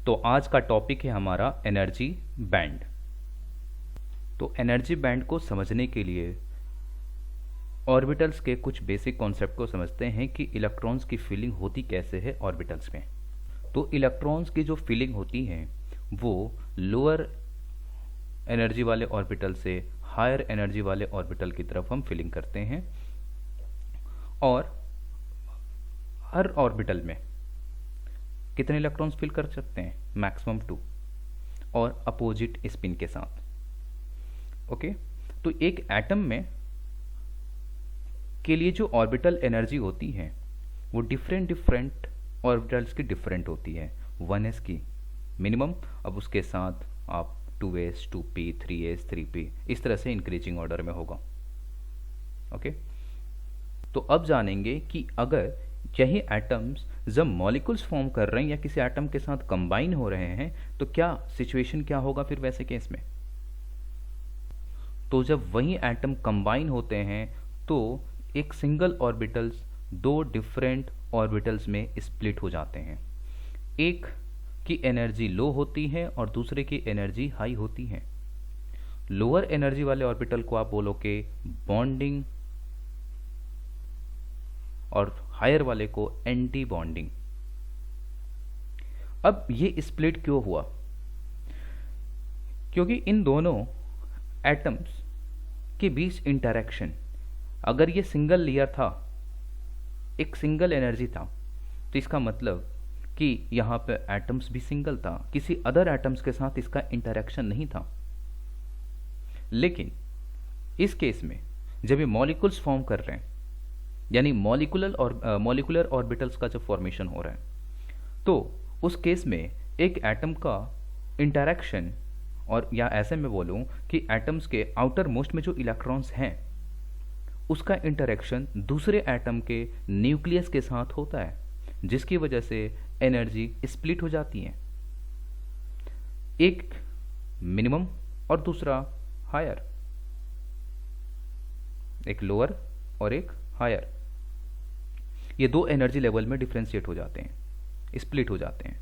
तो आज का टॉपिक है हमारा एनर्जी बैंड। तो एनर्जी बैंड को समझने के लिए ऑर्बिटल्स के कुछ बेसिक कॉन्सेप्ट को समझते हैं कि इलेक्ट्रॉन्स की फीलिंग होती कैसे है ऑर्बिटल्स में। तो इलेक्ट्रॉन्स की जो फीलिंग होती है वो लोअर एनर्जी वाले ऑर्बिटल से हायर एनर्जी वाले ऑर्बिटल की तरफ हम फीलिंग करते हैं, और हर ऑर्बिटल में कितने इलेक्ट्रॉन्स फील कर सकते हैं? मैक्सिमम 2, और अपोजिट स्पिन के साथ। ओके, तो एक एटम में के लिए जो ऑर्बिटल एनर्जी होती है वो डिफरेंट ऑर्बिटल्स की डिफरेंट होती है। 1s की मिनिमम, अब उसके साथ आप 2s, 2p, 3s, 3p इस तरह से इंक्रीजिंग ऑर्डर में होगा। ओके, तो अब जानेंगे कि अगर यही एटम्स जब मॉलिक्यूल्स फॉर्म कर रहे हैं या किसी एटम के साथ कंबाइन हो रहे हैं तो क्या सिचुएशन क्या होगा फिर वैसे केस में। तो जब वही एटम कंबाइन होते हैं तो एक सिंगल ऑर्बिटल्स दो डिफरेंट ऑर्बिटल्स में स्प्लिट हो जाते हैं। एक की एनर्जी लो होती है और दूसरे की एनर्जी हाई होती है। लोअर एनर्जी वाले ऑर्बिटल को आप बोलोगे बॉन्डिंग और हायर वाले को एंटी बॉन्डिंग। अब ये स्प्लिट क्यों हुआ? क्योंकि इन दोनों एटम्स के बीच इंटरेक्शन, अगर ये सिंगल लेयर था, एक सिंगल एनर्जी था, तो इसका मतलब कि यहां पे एटम्स भी सिंगल था, किसी अदर एटम्स के साथ इसका इंटरेक्शन नहीं था। लेकिन इस केस में जब ये मॉलिक्यूल्स फॉर्म कर रहे हैं, यानी मॉलिकुलर ऑर्बिटल्स का जब फॉर्मेशन हो रहा है, तो उस केस में एक एटम का इंटरेक्शन, और या ऐसे में बोलूं कि एटम्स के आउटर मोस्ट में जो इलेक्ट्रॉन्स हैं उसका इंटरेक्शन दूसरे एटम के न्यूक्लियस के साथ होता है, जिसकी वजह से एनर्जी स्प्लिट हो जाती है। एक मिनिमम और दूसरा हायर, एक लोअर और एक हायर, ये दो एनर्जी लेवल में डिफरेंशिएट हो जाते हैं, स्प्लिट हो जाते हैं।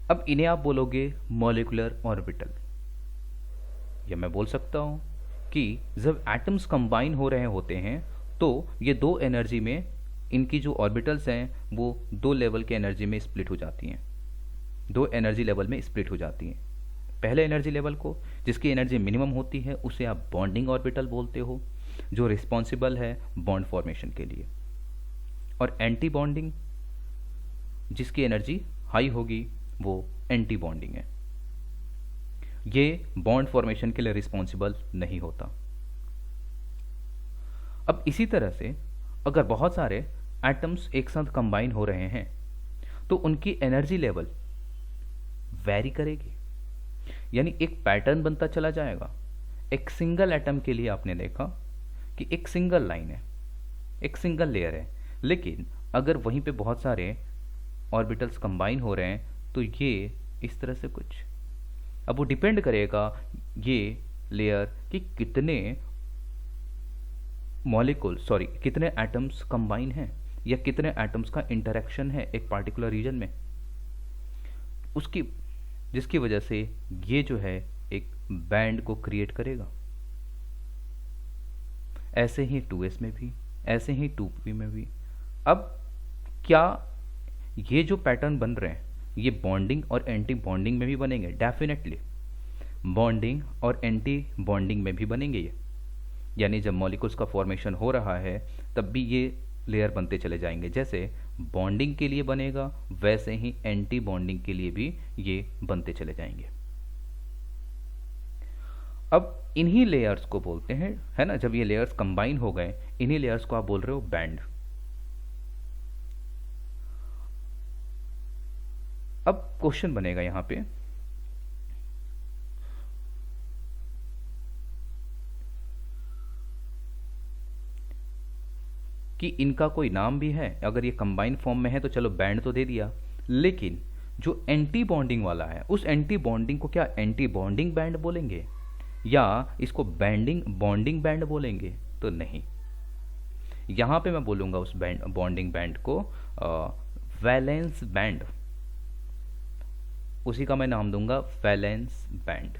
अब इन्हें आप बोलोगे मॉलिक्यूलर ऑर्बिटल, या मैं बोल सकता हूं कि जब एटम्स कंबाइन हो रहे होते हैं तो ये दो एनर्जी में, इनकी जो ऑर्बिटल्स हैं वो दो लेवल के एनर्जी में स्प्लिट हो जाती हैं, दो एनर्जी लेवल में स्प्लिट हो जाती हैं। पहले एनर्जी लेवल को, जिसकी एनर्जी मिनिमम होती है, उसे आप बॉन्डिंग ऑर्बिटल बोलते हो, जो रिस्पॉन्सिबल है बॉन्ड फॉर्मेशन के लिए। और एंटी बॉन्डिंग, जिसकी एनर्जी हाई होगी, वो एंटी बॉन्डिंग है, ये बॉन्ड फॉर्मेशन के लिए रिस्पॉन्सिबल नहीं होता। अब इसी तरह से अगर बहुत सारे एटम्स एक साथ कंबाइन हो रहे हैं तो उनकी एनर्जी लेवल वैरी करेगी, यानी एक पैटर्न बनता चला जाएगा। एक सिंगल एटम के लिए आपने देखा कि एक सिंगल लाइन है, एक सिंगल लेयर है, लेकिन अगर वहीं पे बहुत सारे ऑर्बिटल्स कंबाइन हो रहे हैं तो ये इस तरह से कुछ। अब वो डिपेंड करेगा ये लेयर कि कितने कितने एटम्स कंबाइन हैं या कितने एटम्स का इंटरेक्शन है एक पार्टिकुलर रीजन में, उसकी जिसकी वजह से ये जो है एक बैंड को क्रिएट करेगा। ऐसे ही 2s में भी, ऐसे ही 2p में भी। अब क्या ये जो पैटर्न बन रहे हैं ये बॉन्डिंग और एंटी बॉन्डिंग में भी बनेंगे? डेफिनेटली बॉन्डिंग और एंटी बॉन्डिंग में भी बनेंगे ये, यानी जब मॉलिक्यूल्स का फॉर्मेशन हो रहा है तब भी ये लेयर बनते चले जाएंगे। जैसे बॉन्डिंग के लिए बनेगा वैसे ही एंटी बॉन्डिंग के लिए भी ये बनते चले जाएंगे। अब इन्हीं लेयर्स को बोलते हैं, है ना, जब ये लेयर्स कंबाइन हो गए, इन्हीं लेयर्स को आप बोल रहे हो बैंड। अब क्वेश्चन बनेगा यहां पे कि इनका कोई नाम भी है। अगर ये कंबाइन फॉर्म में है तो चलो बैंड तो दे दिया, लेकिन जो एंटी बॉन्डिंग वाला है उस एंटी बॉन्डिंग को क्या एंटी बॉन्डिंग बैंड बोलेंगे या इसको बॉन्डिंग बैंड बोलेंगे? तो नहीं, यहाँ पे मैं बोलूँगा उस बॉन्डिंग बैंड को वैलेंस बैंड, उसी का मैं नाम दूंगा वैलेंस बैंड,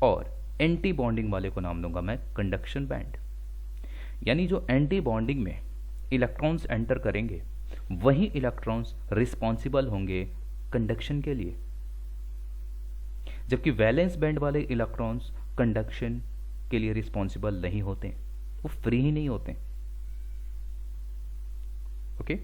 और एंटी बॉन्डिंग वाले को नाम दूंगा मैं कंडक्शन बैंड। यानी जो एंटी बॉन्डिंग में इलेक्ट्रॉन्स एंटर करेंगे वही इलेक्ट्रॉन्स रिस्पॉन्सिबल होंगे कंडक्शन के लिए, जबकि वैलेंस बैंड वाले इलेक्ट्रॉन्स कंडक्शन के लिए रिस्पॉन्सिबल नहीं होते, वो फ्री ही नहीं होते। ओके